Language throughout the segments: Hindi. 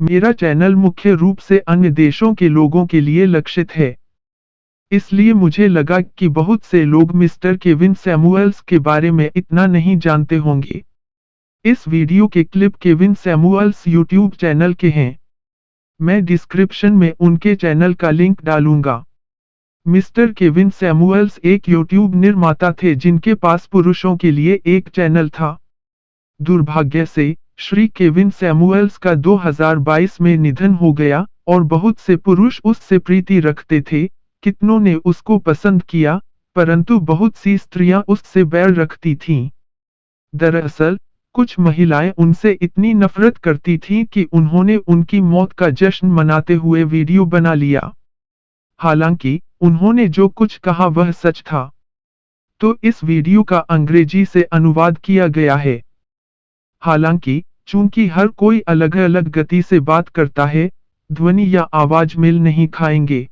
मेरा चैनल मुख्य रूप से अन्य देशों के लोगों के लिए लक्षित है। इसलिए मुझे लगा कि बहुत से लोग मिस्टर केविन सैमुअल्स के बारे में इतना नहीं जानते होंगे। इस वीडियो के clip Kevin Samuel's YouTube channel के हैं। मैं डिस्क्रिप्शन में उनके चैनल का लिंक डालूंगा। मिस्टर केविन सैमुअल्स एक यूट्यूब निर्माता थे जिनके पास पुरुषों के लिए एक चैनल था। दुर्भाग्य से श्री केविन सैमुअल्स का 2022 में निधन हो गया और बहुत से पुरुष उससे प्रीति रखते थे। कितनों ने उसको पसंद किया, परंतु बहुत सी स्त्रियां उससे बैर रखती थीं। दरअसल कुछ महिलाएं उनसे इतनी नफरत करती थीं कि उन्होंने उनकी मौत का जश्न मनाते हुए वीडियो बना लिया। हालांकि उन्होंने जो कुछ कहा वह सच था। तो इस वीडियो का अंग्रेजी से अनुवाद किया गया है। हालांकि चूंकि हर कोई अलग अलग गति से बात करता है, ध्वनि या आवाज मेल नहीं खाएंगे।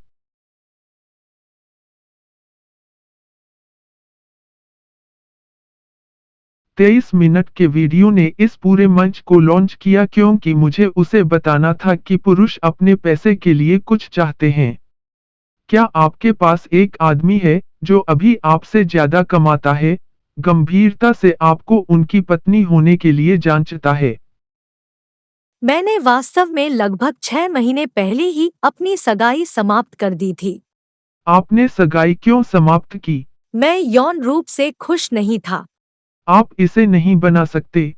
तेईस मिनट के वीडियो ने इस पूरे मंच को लॉन्च किया क्योंकि मुझे उसे बताना था कि पुरुष अपने पैसे के लिए कुछ चाहते हैं। क्या आपके पास एक आदमी है जो अभी आपसे ज्यादा कमाता है, गंभीरता से आपको उनकी पत्नी होने के लिए जांचता है? मैंने वास्तव में लगभग 6 महीने पहले ही अपनी सगाई समाप्त कर दी थी। आपने सगाई क्यों समाप्त की? मैं यौन रूप से खुश नहीं था। आप इसे नहीं बना सकते।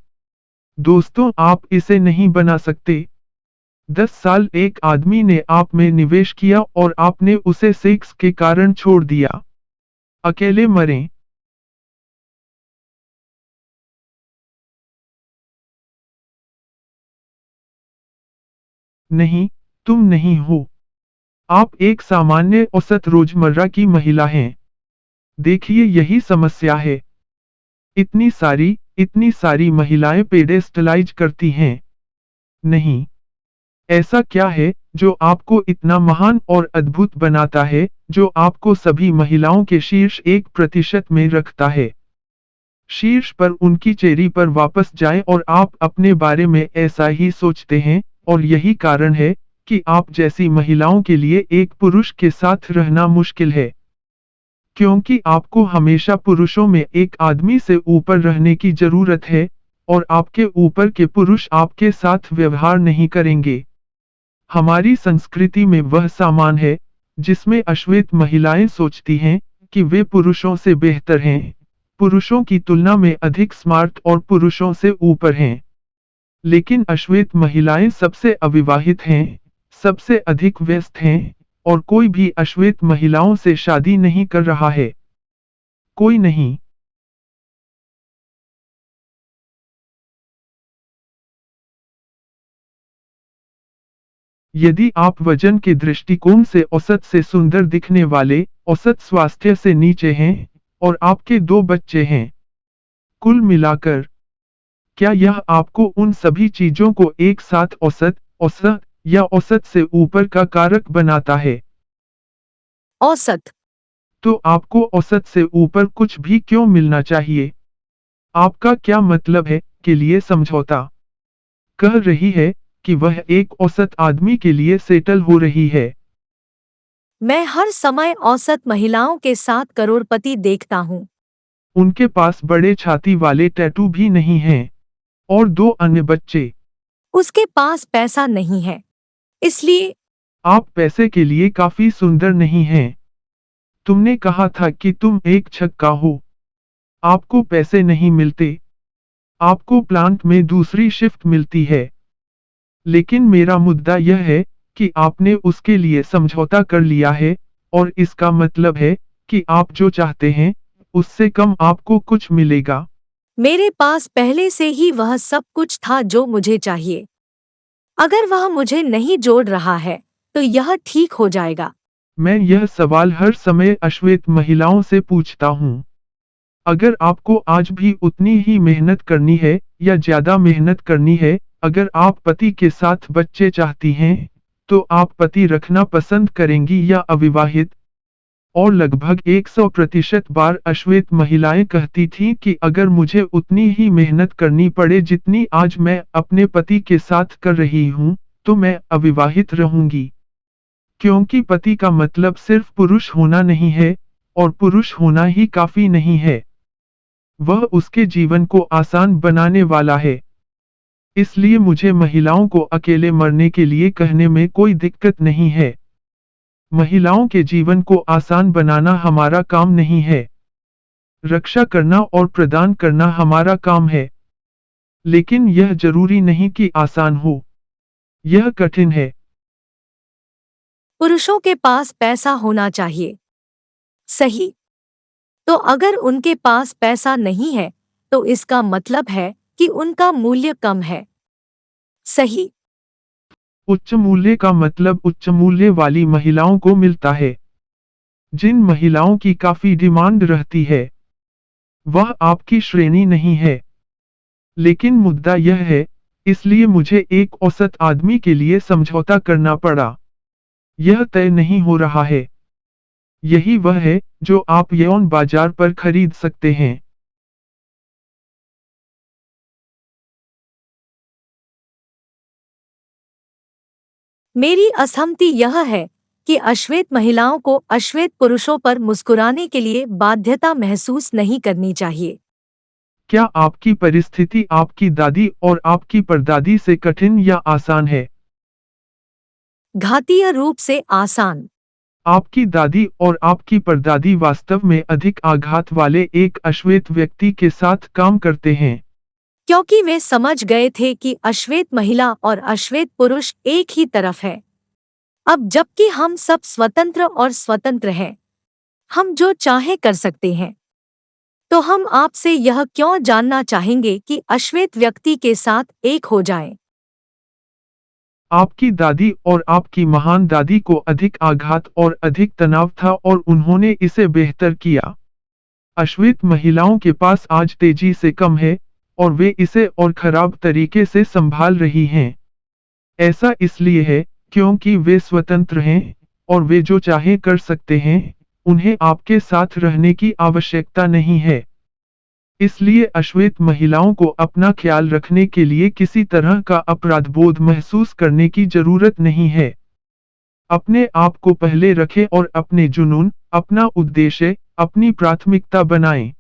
दोस्तों, आप इसे नहीं बना सकते। 10 साल एक आदमी ने आप में निवेश किया और आपने उसे सेक्स के कारण छोड़ दिया। अकेले मरें। नहीं, तुम नहीं हो। आप एक सामान्य औसत रोजमर्रा की महिला हैं। देखिए, यही समस्या है। इतनी सारी महिलाएं पेडेस्टलाइज करती हैं। नहीं। ऐसा क्या है जो आपको इतना महान और अद्भुत बनाता है, जो आपको सभी महिलाओं के शीर्ष 1% में रखता है? शीर्ष पर उनकी चेरी पर वापस जाएं और आप अपने बारे में ऐसा ही सोचते हैं, और यही कारण है कि आप जैसी महिलाओं के लिए एक पुरुष के साथ रहना मुश्किल है। क्योंकि आपको हमेशा पुरुषों में एक आदमी से ऊपर रहने की जरूरत है, और आपके ऊपर के पुरुष आपके साथ व्यवहार नहीं करेंगे। हमारी संस्कृति में वह सामान है जिसमें अश्वेत महिलाएं सोचती हैं कि वे पुरुषों से बेहतर हैं, पुरुषों की तुलना में अधिक स्मार्ट और पुरुषों से ऊपर हैं। लेकिन अश्वेत महिलाएं सबसे अविवाहित हैं, सबसे अधिक व्यस्त हैं, और कोई भी अश्वेत महिलाओं से शादी नहीं कर रहा है। कोई नहीं। यदि आप वजन के दृष्टिकोण से औसत से सुंदर दिखने वाले, औसत स्वास्थ्य से नीचे हैं, और आपके 2 बच्चे हैं, कुल मिलाकर, क्या यह आपको उन सभी चीजों को एक साथ औसत, औसत या औसत से ऊपर का कारक बनाता है? औसत। तो आपको औसत से ऊपर कुछ भी क्यों मिलना चाहिए? आपका क्या मतलब है के लिए समझौता? कह रही है कि वह एक औसत आदमी के लिए सेटल हो रही है। मैं हर समय औसत महिलाओं के साथ करोड़पति देखता हूँ। उनके पास बड़े छाती वाले टैटू भी नहीं हैं। और 2 अन्य बच्चे। उसके पास पैसा नहीं है, इसलिए। आप पैसे के लिए काफी सुंदर नहीं हैं। तुमने कहा था कि तुम एक छक्का हो। आपको पैसे नहीं मिलते। आपको प्लांट में दूसरी शिफ्ट मिलती है। लेकिन मेरा मुद्दा यह है कि आपने उसके लिए समझौता कर लिया है, और इसका मतलब है कि आप जो चाहते हैं, उससे कम आपको कुछ मिलेगा। मेरे पास पहले से ही वह सब कुछ था जो मुझे चाहिए। अगर वह मुझे नहीं जोड़ रहा है, तो यह ठीक हो जाएगा। मैं यह सवाल हर समय अश्वेत महिलाओं से पूछता हूँ। अगर आपको आज भी उतनी ही मेहनत करनी है या ज्यादा मेहनत करनी है, अगर आप पति के साथ बच्चे चाहती हैं, तो आप पति रखना पसंद करेंगी या अविवाहित? और लगभग 100% बार अश्वेत महिलाएं कहती थीं कि अगर मुझे उतनी ही मेहनत करनी पड़े जितनी आज मैं अपने पति के साथ कर रही हूँ, तो मैं अविवाहित रहूंगी। क्योंकि पति का मतलब सिर्फ पुरुष होना नहीं है, और पुरुष होना ही काफी नहीं है। वह उसके जीवन को आसान बनाने वाला है। इसलिए मुझे महिलाओं को अकेले मरने के लिए कहने में कोई दिक्कत नहीं है। महिलाओं के जीवन को आसान बनाना हमारा काम नहीं है। रक्षा करना और प्रदान करना हमारा काम है। लेकिन यह जरूरी नहीं कि आसान हो। यह कठिन है। पुरुषों के पास पैसा होना चाहिए। सही। तो अगर उनके पास पैसा नहीं है, तो इसका मतलब है कि उनका मूल्य कम है। सही। उच्च मूल्य का मतलब उच्च मूल्य वाली महिलाओं को मिलता है। जिन महिलाओं की काफी डिमांड रहती है, वह आपकी श्रेणी नहीं है। लेकिन मुद्दा यह है, इसलिए मुझे एक औसत आदमी के लिए समझौता करना पड़ा। यह तय नहीं हो रहा है। यही वह है जो आप यौन बाजार पर खरीद सकते हैं। मेरी असहमति यह है कि अश्वेत महिलाओं को अश्वेत पुरुषों पर मुस्कुराने के लिए बाध्यता महसूस नहीं करनी चाहिए। क्या आपकी परिस्थिति आपकी दादी और आपकी परदादी से कठिन या आसान है? घातीय रूप से आसान। आपकी दादी और आपकी परदादी वास्तव में अधिक आघात वाले एक अश्वेत व्यक्ति के साथ काम करते हैं। क्योंकि वे समझ गए थे कि अश्वेत महिला और अश्वेत पुरुष एक ही तरफ है। अब जबकि हम सब स्वतंत्र और स्वतंत्र हैं, हम जो चाहे कर सकते हैं, तो हम आपसे यह क्यों जानना चाहेंगे कि अश्वेत व्यक्ति के साथ एक हो जाएं? आपकी दादी और आपकी महान दादी को अधिक आघात और अधिक तनाव था और उन्होंने इसे बेहतर किया। अश्वेत महिलाओं के पास आज तेजी से कम है, और वे इसे और खराब तरीके से संभाल रही हैं। ऐसा इसलिए है, क्योंकि वे स्वतंत्र हैं, और वे जो चाहे कर सकते हैं, उन्हें आपके साथ रहने की आवश्यकता नहीं है। इसलिए अश्वेत महिलाओं को अपना ख्याल रखने के लिए किसी तरह का अपराधबोध महसूस करने की जरूरत नहीं है। अपने आप को पहले रखें और अपने जुनून, अपना उद्देश्य, अपनी प्राथमिकता बनाएं।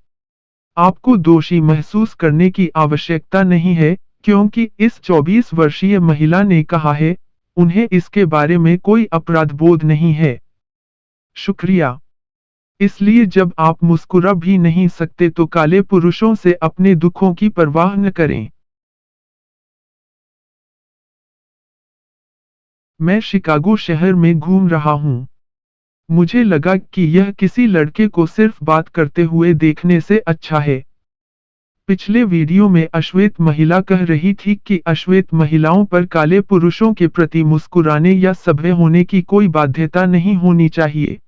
आपको दोषी महसूस करने की आवश्यकता नहीं है, क्योंकि इस 24 वर्षीय महिला ने कहा है, उन्हें इसके बारे में कोई अपराधबोध नहीं है। शुक्रिया। इसलिए जब आप मुस्कुरा भी नहीं सकते तो काले पुरुषों से अपने दुखों की परवाह न करें। मैं शिकागो शहर में घूम रहा हूँ। मुझे लगा कि यह किसी लड़के को सिर्फ बात करते हुए देखने से अच्छा है। पिछले वीडियो में अश्वेत महिला कह रही थी कि अश्वेत महिलाओं पर काले पुरुषों के प्रति मुस्कुराने या सभ्य होने की कोई बाध्यता नहीं होनी चाहिए।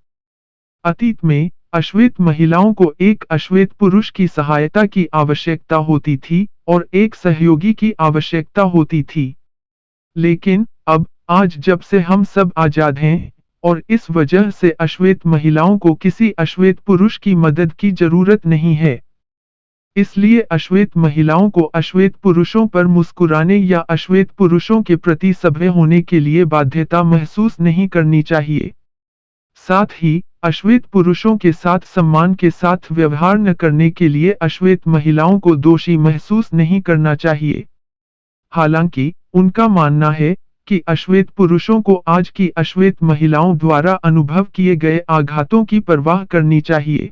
अतीत में, अश्वेत महिलाओं को एक अश्वेत पुरुष की सहायता की आवश्यकता होती थी, और एक सहयोगी की आवश्यकता होती थी। लेकिन, अब, आज जब से हम सब आजाद हैं, और इस वजह से अश्वेत महिलाओं को किसी अश्वेत पुरुष की मदद की जरूरत नहीं है। इसलिए अश्वेत महिलाओं को अश्वेत पुरुषों पर मुस्कुराने या अश्वेत पुरुषों के प्रति सभ्य होने के लिए बाध्यता महसूस नहीं करनी चाहिए। साथ ही, अश्वेत पुरुषों के साथ सम्मान के साथ व्यवहार न करने के लिए अश्वेत महिलाओं को दोषी महसूस नहीं करना चाहिए। हालांकि, उनका मानना है कि अश्वेत पुरुषों को आज की अश्वेत महिलाओं द्वारा अनुभव किए गए आघातों की परवाह करनी चाहिए।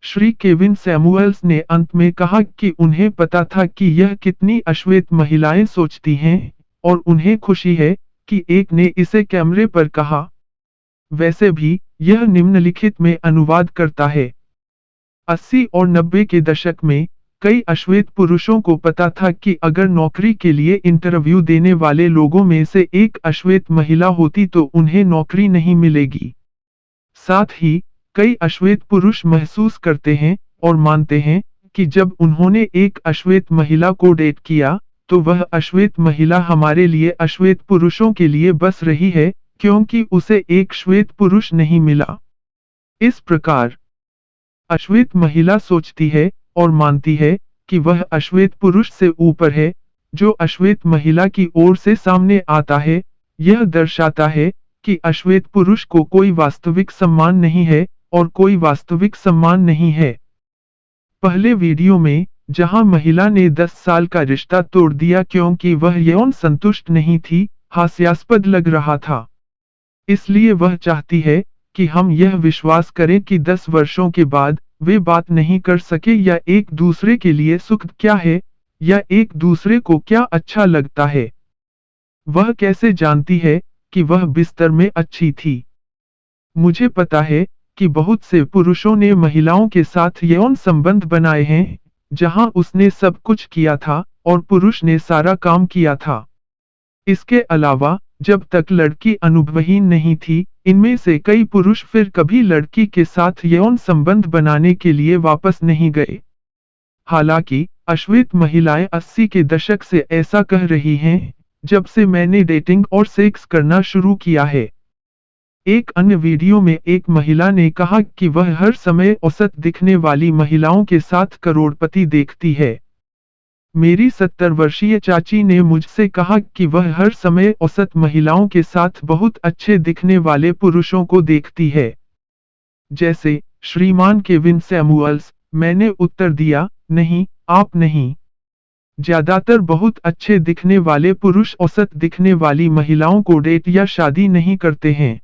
श्री केविन सैमुअल्स ने अंत में कहा कि उन्हें पता था कि यह कितनी अश्वेत महिलाएं सोचती हैं, और उन्हें खुशी है कि एक ने इसे कैमरे पर कहा। वैसे भी, यह निम्नलिखित में अनुवाद करता है। 80 और 90 के दशक में, कई अश्वेत पुरुषों को पता था कि अगर नौकरी के लिए इंटरव्यू देने वाले लोगों में से एक अश्वेत महिला होती तो उन्हें नौकरी नहीं मिलेगी। साथ ही, कई अश्वेत पुरुष महसूस करते हैं, और मानते हैं, कि जब उन्होंने एक अश्वेत महिला को डेट किया, तो वह अश्वेत महिला हमारे लिए अश्वेत पुरुषों के लिए बस रही है, क्योंकि उसे एक श्वेत पुरुष नहीं मिला। इस प्रकार, अश्वेत महिला सोचती है, और मानती है, कि वह अश्वेत पुरुष से ऊपर है, जो अश्वेत महिला की ओर से सामने आता है, यह दर्शाता है कि अश्वेत पुरुष को कोई वास्तविक सम्मान नहीं है और कोई वास्तविक सम्मान नहीं है। पहले वीडियो में, जहां महिला ने 10 साल का रिश्ता तोड़ दिया क्योंकि वह यौन संतुष्ट नहीं थी, हास्यास्पद लग रहा था। इसलिए वह चाहती है कि हम यह विश्वास करें कि 10 वर्षों के बाद वे बात नहीं कर सके या एक दूसरे के लिए सुख क्या है या एक दूसरे को क्या अच्छा लगता है। वह कैसे जानती है कि वह बिस्तर में अच्छी थी? मुझे पता है कि बहुत से पुरुषों ने महिलाओं के साथ यौन संबंध बनाए हैं, जहां उसने सब कुछ किया था और पुरुष ने सारा काम किया था। इसके अलावा, जब तक लड़की अनुभवहीन नहीं थी, इनमें से कई पुरुष फिर कभी लड़की के साथ यौन संबंध बनाने के लिए वापस नहीं गए। हालांकि, अश्वेत महिलाएं 80 के दशक से ऐसा कह रही हैं, जब से मैंने डेटिंग और सेक्स करना शुरू किया है। एक अन्य वीडियो में एक महिला ने कहा कि वह हर समय औसत दिखने वाली महिलाओं के साथ करोड़पति देखती है। मेरी 70 वर्षीय चाची ने मुझसे कहा कि वह हर समय औसत महिलाओं के साथ बहुत अच्छे दिखने वाले पुरुषों को देखती है। जैसे श्रीमान केविन सैमुअल्स। मैंने उत्तर दिया, नहीं, आप नहीं। ज्यादातर बहुत अच्छे दिखने वाले पुरुष औसत दिखने वाली महिलाओं को डेट या शादी नहीं करते हैं।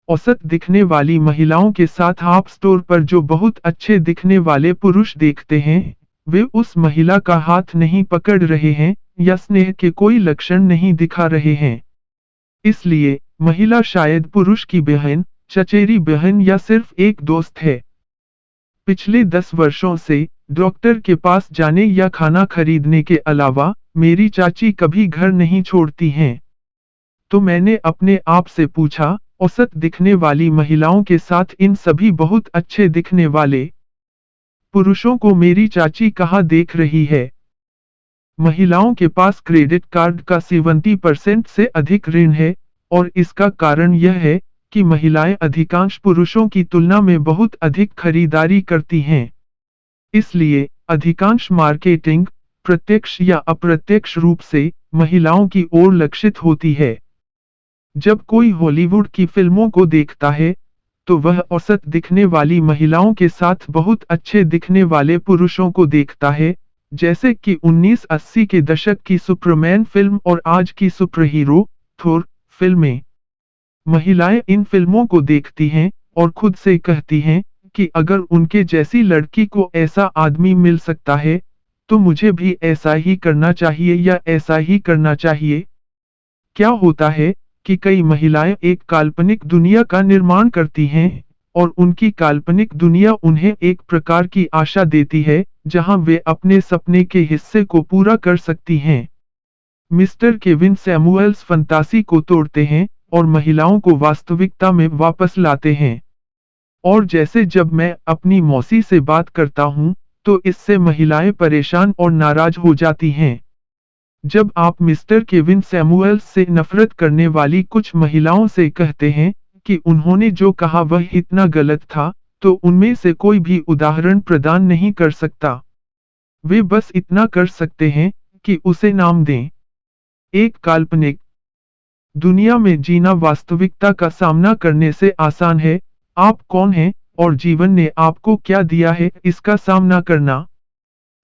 औसत दिखने वाली महिलाओं के साथ आप स्टोर पर जो बहुत अच्छे दिखने वाले पुरुष देखते हैं, वे उस महिला का हाथ नहीं पकड़ रहे हैं या स्नेह के कोई लक्षण नहीं दिखा रहे हैं। इसलिए, महिला शायद पुरुष की बहन, चचेरी बहन या सिर्फ एक दोस्त है। पिछले 10 वर्षों से, डॉक्टर के पास जाने या खाना खरीदने के अलावा, मेरी चाची कभी घर नहीं छोड़ती हैं। तो मैंने अपने आप से पूछा, औसत दिखने वाली महिलाओं के साथ इन सभी बहुत अच्छे दिखने वाले पुरुषों को मेरी चाची कहाँ देख रही है? महिलाओं के पास क्रेडिट कार्ड का 70% से अधिक ऋण है, और इसका कारण यह है कि महिलाएं अधिकांश पुरुषों की तुलना में बहुत अधिक खरीदारी करती हैं। इसलिए, अधिकांश मार्केटिंग, प्रत्यक्ष या अप्रत्यक्ष रूप से, महिलाओं की ओर लक्षित होती है। जब कोई हॉलीवुड की फिल्मों को देखता है, तो वह औसत दिखने वाली महिलाओं के साथ बहुत अच्छे दिखने वाले पुरुषों को देखता है, जैसे कि 1980 के दशक की सुपरमैन फिल्म और आज की सुपरहीरो, थोर, फिल्में। महिलाएं इन फिल्मों को देखती हैं और खुद से कहती हैं कि अगर उनके जैसी लड़की को ऐसा आदमी मिल सकता है, तो मुझे भी ऐसा ही करना चाहिए या ऐसा ही करना चाहिए। क्या होता है कि कई महिलाएं एक काल्पनिक दुनिया का निर्माण करती हैं, और उनकी काल्पनिक दुनिया उन्हें एक प्रकार की आशा देती है, जहां वे अपने सपने के हिस्से को पूरा कर सकती हैं। मिस्टर केविन सैमुअल्स फंतासी को तोड़ते हैं और महिलाओं को वास्तविकता में वापस लाते हैं। और जैसे जब मैं अपनी मौसी से बात करता हूं, तो इससे महिलाएं परेशान और नाराज हो जाती हैं। जब आप मिस्टर केविन सैमुअल्स से नफरत करने वाली कुछ महिलाओं से कहते हैं कि उन्होंने जो कहा वह इतना गलत था, तो उनमें से कोई भी उदाहरण प्रदान नहीं कर सकता। वे बस इतना कर सकते हैं कि उसे नाम दें। एक काल्पनिक दुनिया में जीना वास्तविकता का सामना करने से आसान है। आप कौन हैं और जीवन ने आपको क्या दिया है इसका सामना करना।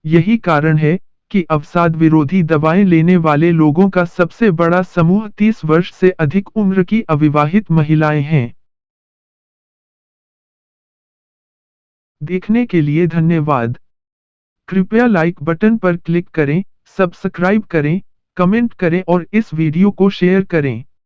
यही कारण है कि अवसाद विरोधी दवाएं लेने वाले लोगों का सबसे बड़ा समूह 30 वर्ष से अधिक उम्र की अविवाहित महिलाएं हैं। देखने के लिए धन्यवाद। कृपया लाइक बटन पर क्लिक करें, सब्सक्राइब करें, कमेंट करें और इस वीडियो को शेयर करें।